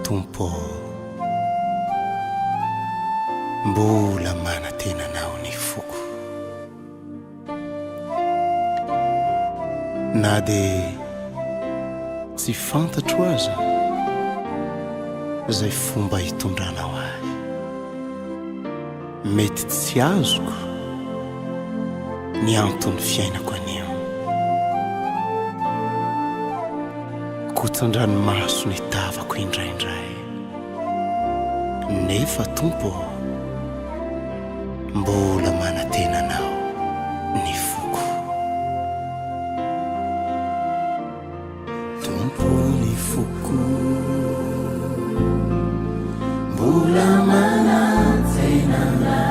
tompo mbola manatenanao ny foko na dia tsy fantatro aza izay fomba hitondranao ahy mety tsy azoko ny antony fiainako anio kotsan-dranomaso ny tavako indraindray nefa tompo mbola manatenanao ny foko tompo ny foko mbola manatenanao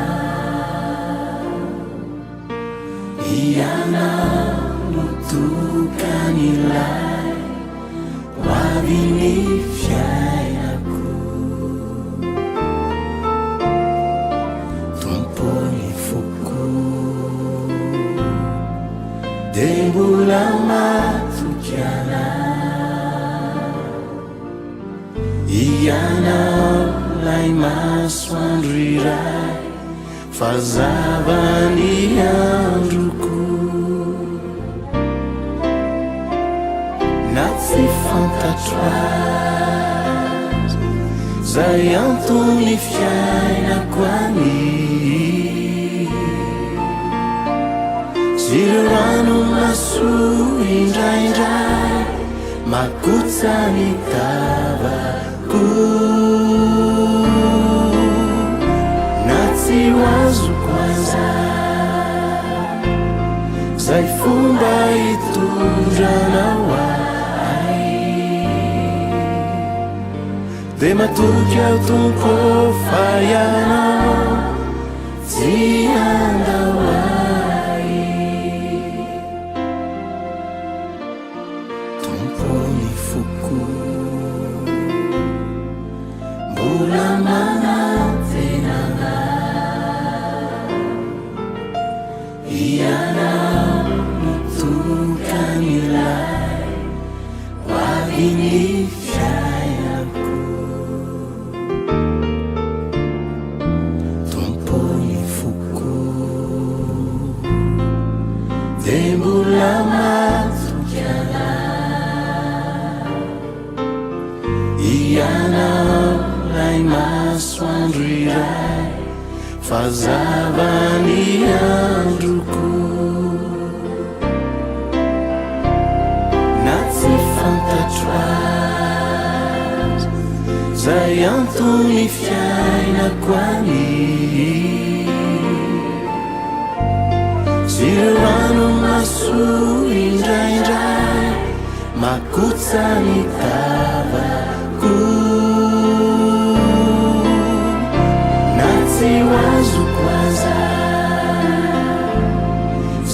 ianao no tokan'ilay hoavy ny fiainako tompo ny foko dia mbola matoky anao ianao lay masoandro iray fazavany androko na tsy fantatro azy zay antony fiainako any sy ireo rano maso indraindray makotsa ny tavako na tsy hoazoko aza zay fomba hitondranao ahy dia matoky ao tompo fa ianao tsy andao ahy tompo ny foko mbola manatenanao ianao no tokan'ilay hoavy ny fiainako tompo ny foko dia mbola matoky anao ianao lay masoandro iray fazavany androko na tsy fantatro azy zay antony fiainako any sy ireo rano maso indraindray makotsa ny tavako na tsy hoazoko aza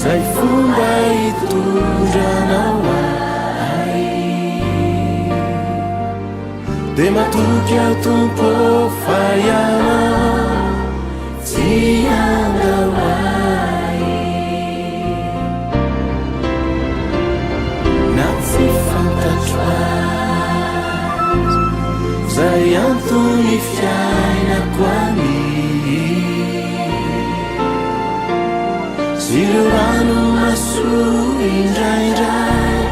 zay fomba hitondranao ahy dia matoky ao tompo fa ianao tsy andao ahy na tsy fantatro azy zay antony fiainako any sy ireo rano maso indraindray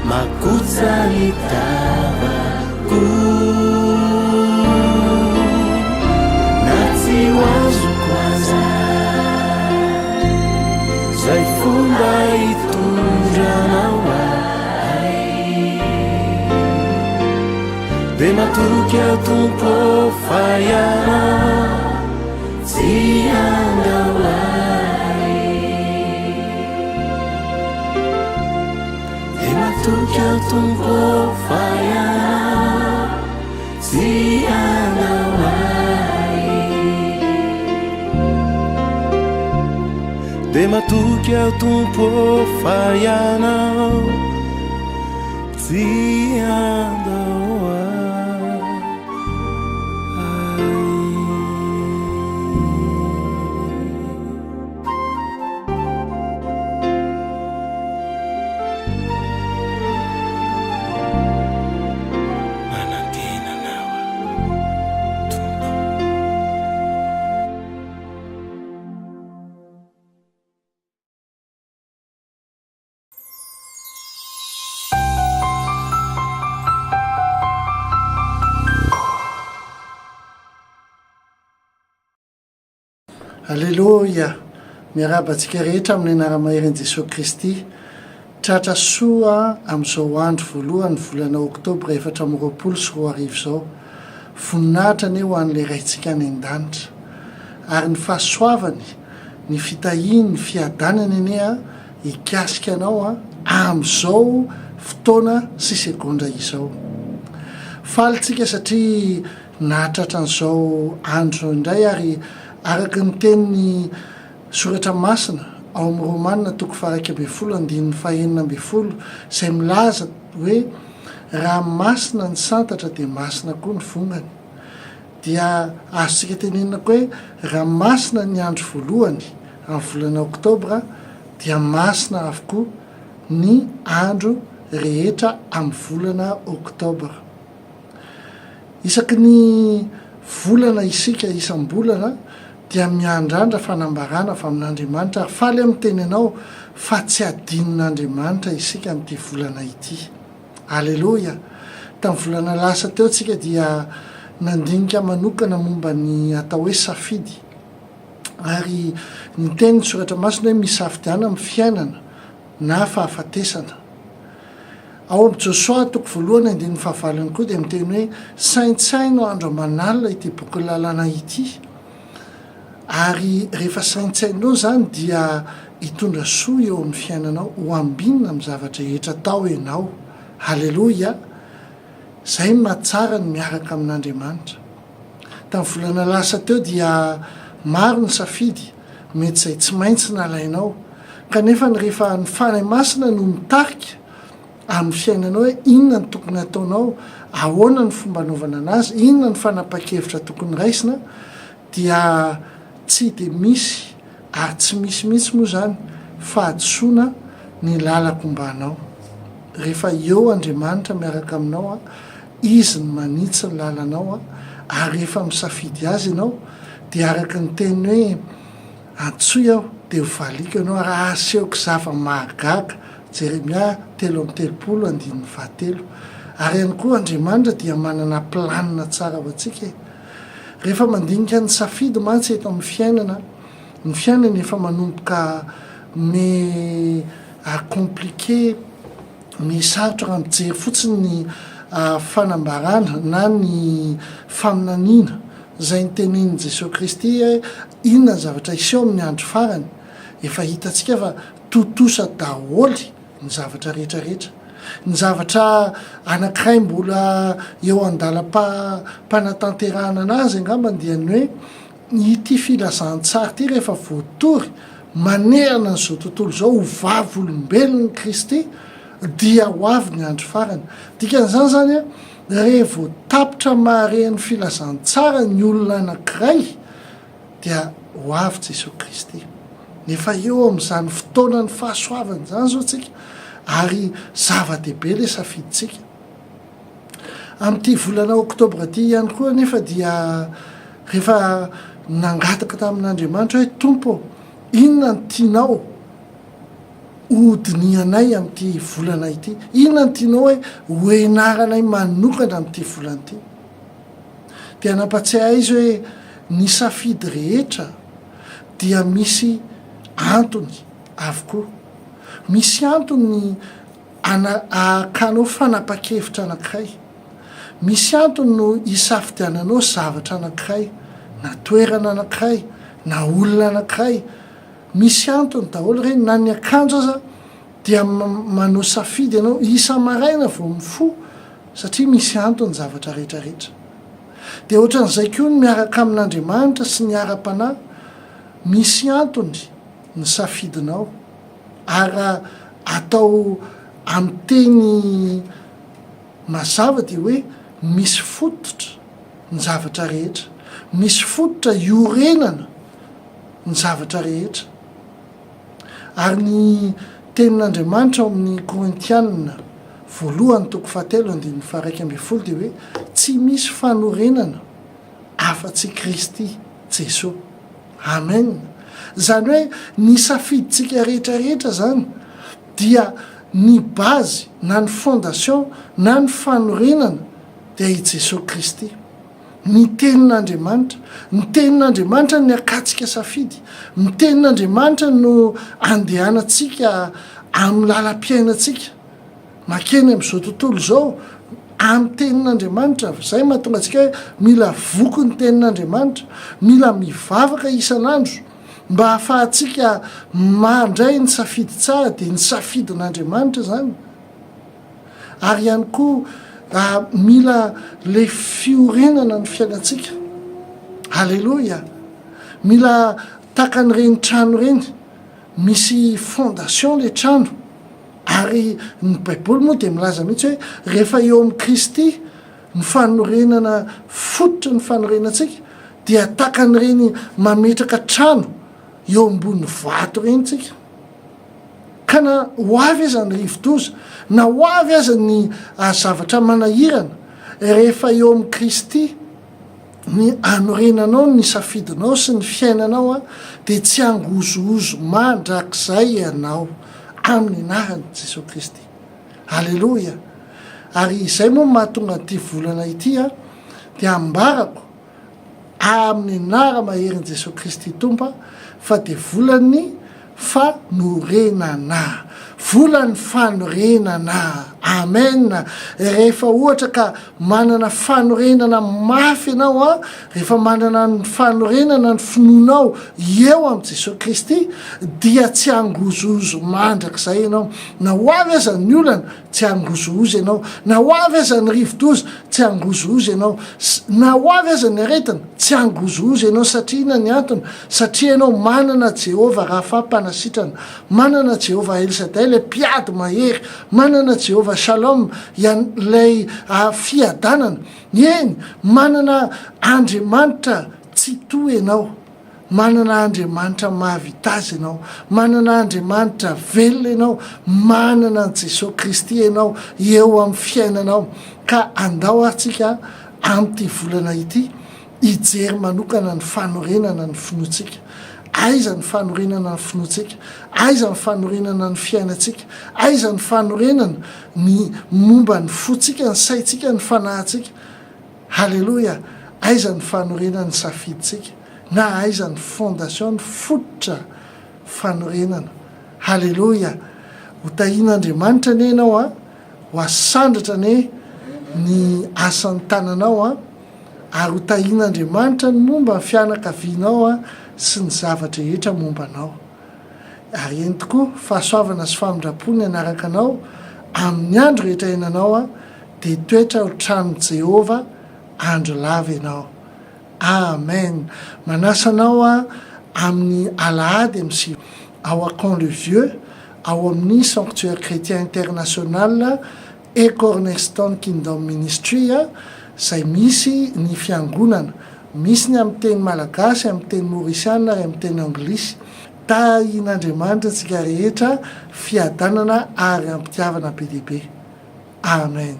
makotsa ny tavako na tsy hoazoko aza zay fomba hitondranao ahy dia matoky ao tompo fa ianao tsy andao ahy dia matoky ao tompo fa ianao tsy andao ahy dia matoky ao tompo fa ianao tsy andao Alleloia, miarabantsika rehetra amin'ny anara-maherin' Jesosy Kristy. Tratra soa amin'izao andro voalohany volana oktobra 2024 izao. Voninahitra anie ho an'ilay raintsika any an-danitra. Ary ny fahasoavany, ny fitahiny, ny fiadanany anie hikasika anao amin'izao fotoana sy segondra izao. Falitsika satria nahatratra an'izao andro indray ary araka ny tenin'ny soratra masina ao amin'ny Romanina 12:1-12 izay milaza hoe raha masina ny santatra dia masina koa ny vongany. Dia azontsika tenenina koa hoe raha masina ny andro voalohany amin'ny volana oktobra dia masina avokoa ny andro rehetra amin'ny volana oktobra. Isaky ny volana isika isam-bolana dia miandrandra fanambarana fa amin'Andriamanitra ary faly amin'ny teny anao fa tsy adinon'Andriamanitra isika amin'ity volana ity. Alleloia! Tamin'ny volana lasa teo tsika dia nandinika manokana momba ny atao hoe safidy. Ary ny teny soratra masina hoe misafidiana amin'ny fiainana na fahafatesana. Ao amin'ny Josoa 1:5 koa dia miteny hoe saintsaino andro aman'alina ity boky lalàna ity. Ary rehefa saintsainao zany dia hitondra soa eo amin'ny fiainanao, ho ambinina amin'ny zavatra rehetra tao ianao. Halleloia! Zay mahatsara ny miaraka amin'Andriamanitra. Tamin'ny volana lasa teo dia maro ny safidy, mety izay tsy maintsy nalainao. Kanefa rehefa ny fanahy masina no mitarika amin'ny fiainanao hoe inona ny tokony ataonao, ahoana ny fomba anaovana anazy, inona ny fanapa-kevitra tokony raisina, dia tsy dia misy ary tsy misy mihitsy moa zany fahadisoana ny lalako mbanao. Rehefa eo Andriamanitra miaraka aminao izy ny manitsy ny lalanao ary rehefa misafidy azy ianao dia araka ny teny hoe antsoy aho dia ho valiko ianao raha asehoko zava-mahagaga. Jeremia 3:30-7. Ary ihany koa Andriamanitra dia manana planina tsara ho antsika. Rehefa mandinika ny safidy mantsy eto amin'ny fiainana, ny fiainana efa manomboka compliqué, misarotra raha mijery fotsiny ny fanambarana na ny faminaniana izay nytenenin' Jesosy Kristy inona ny zavatra iseho amin'ny andro farany. Efa hitantsika fa totosa daholy ny zavatra rehetrarehetra. Ny zavatra anankiray mbola eo an-dalam-panatanterahana anazy angambany dia ny hoe ity filazantsara ity rehefa voatory manerana n'izao tontolo izao ho vavy olombelon'ny Kristy dia ho avy ny andro farany. Dikan'izany zany rehefa tapitra maharen'ny filazantsara ny olona anankiray dia ho avy Jesosy Kristy. Nefa eo amin'izany fotoana ny fahasoavany zany zao tsika ary zava-dehibe ilay safiditsika. Amin'ity volana oktobra ity ihany koa nefa dia rehefa nangataka tamin'Andriamanitra hoe Tompo, inona ny tianao hodinianay amin'ity volana ity? Inona ny tianao hoe hoenaranay manokana amin'ity volana ity? Dia nampatsiahy izy hoe ny safidy rehetra dia misy antony avokoa. Misy antony akanao fanapa-kevitra anankiray. Misy antony no hisafidiananao zavatra anankiray, na toerana anankiray, na olona anankiray. Misy antony daholo ireny, na ny akanjo aza dia manao safidy ianao isa-maraina vao mifo satria misy antony zavatra rehetrarehetra. Dia ohatran'izay koa ny miaraka amin'Andriamanitra sy ny ara-panahy, misy antony ny safidinao ary atao amin'ny teny mazava dia hoe misy fototra ny zavatra rehetra, misy fototra iorenana ny zavatra rehetra. Ary ny tenin'Andriamanitra ao amin'ny Korintianina 1:7-1:12 dia hoe tsy misy fanorenana afa-tsy Kristy Jesosy. Amen. Zany hoe ny safiditsika rehetrarehetra zany dia ny bazy na ny fondation na ny fanorenana dia i Jesosy Kristy. ny tenin'andriamanitra. Ny tenin'andriamanitra ny akatsika safidy. Ny tenin'andriamanitra no andehanantsika amin'ny lalam-piainantsika. Makeny amin'izao tontolo izao amin'ny tenin'andriamanitra. Zay mahatonga antsika hoe mila voko ny tenin'andriamanitra, mila mivavaka isan'andro mba hahafahantsika mandray ny safidy tsara dia ny safidin'andriamanitra zany. Ary ihany koa mila le fiorenana ny fiainantsika. Halleloia. Mila takan'ireny trano reny, misy fondation le trano. Ary ny baiboly moa dia milaza mihitsy hoe rehefa eo amin'ny Kristy ny fanorenana, fototra ny fanorenantsika, dia takan'ireny mametraka trano eo ambony vato reny tsika. Ka na ho avy aza ny rivo-doza, na ho avy aza ny zavatra manahirana, rehefa eo amin'ny Kristy ny anorenanao, ny safidinao sy ny fiainanao dia tsy angozoozo mandrakizay ianao amin'ny anarany Jesosy Kristy. Halleloia. Ary izay moa mahatonga ity volana ity dia ambarako amin'ny anara maherin' Jesosy Kristy Tompo fa dia volany fanorenana, volany fanorenana. Amen. Rehefa ohatra ka manana fanorenana mafy ianao rehefa manana ny fanorenana ny finoanao eo amin'ny Jesosy Kristy, dia tsy angozoozo mandrakizay ianao. Na ho avy aza ny olana tsy angozoozo ianao, na ho avy aza ny rivo-doza tsy angozoozo ianao, na ho avy aza ny aretina tsy angozoozo ianao. Satria ina ny antony? Satria ianao manana Jehova Rafa mpanasitrana, manana Jehova El Shaddai le mpiady mahery, manana Jehova Shalom ilay fiadanana. Eny, manana Andriamanitra tsy toy ianao, manana Andriamanitra mahavita azy ianao, manana Andriamanitra velona ianao, manana Jesosy Kristy ianao eo amin'ny fiainanao. Ka andao atsika amin'ity volana ity hijery manokana ny fanorenana ny finoantsika. Aiza ny fanorenana ny finoantsika, aiza ny fanorenana ny fiainantsika, aiza ny fanorenana ny momba ny fotsika, ny saitsika, ny fanahintsika. Halleloia. Aiza ny fanorenana ny safiditsika, na aiza ny fondation, ny fototra fanorenana. Halleloia. Ho tahin'Andriamanitra ne ianao ho asandratra ne ny asan'ny tananao ary ho tahin'Andriamanitra ny momba ny fianakavianao sy ny zavatra rehetra mombanao. Ary eny tokoa fahasoavana sy famindrapony anaraka anao amin'ny andro rehetra iananao dia toetra ho tranon'i Jehova andro lava ianao. Amen. Manasanao amin'ny alahady MC ao à Camp-le-Vieux, ao amin'ny Sanctuaire Chrétien International et Cornerstone Kingdom Ministry izay misy ny fiangonana. Misy ny amin'ny teny malagasy, amin'ny teny maorisiana ary amin'ny teny anglisy. Tahin'Andriamanitra antsika rehetra fiadanana ary ampitiavana be dia be. Amen.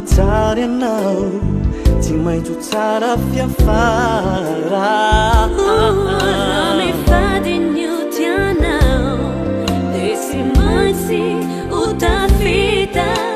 tsara ianao tsy maintso tsara fiafara mifadin'io tianao de sy maintsy ho tafita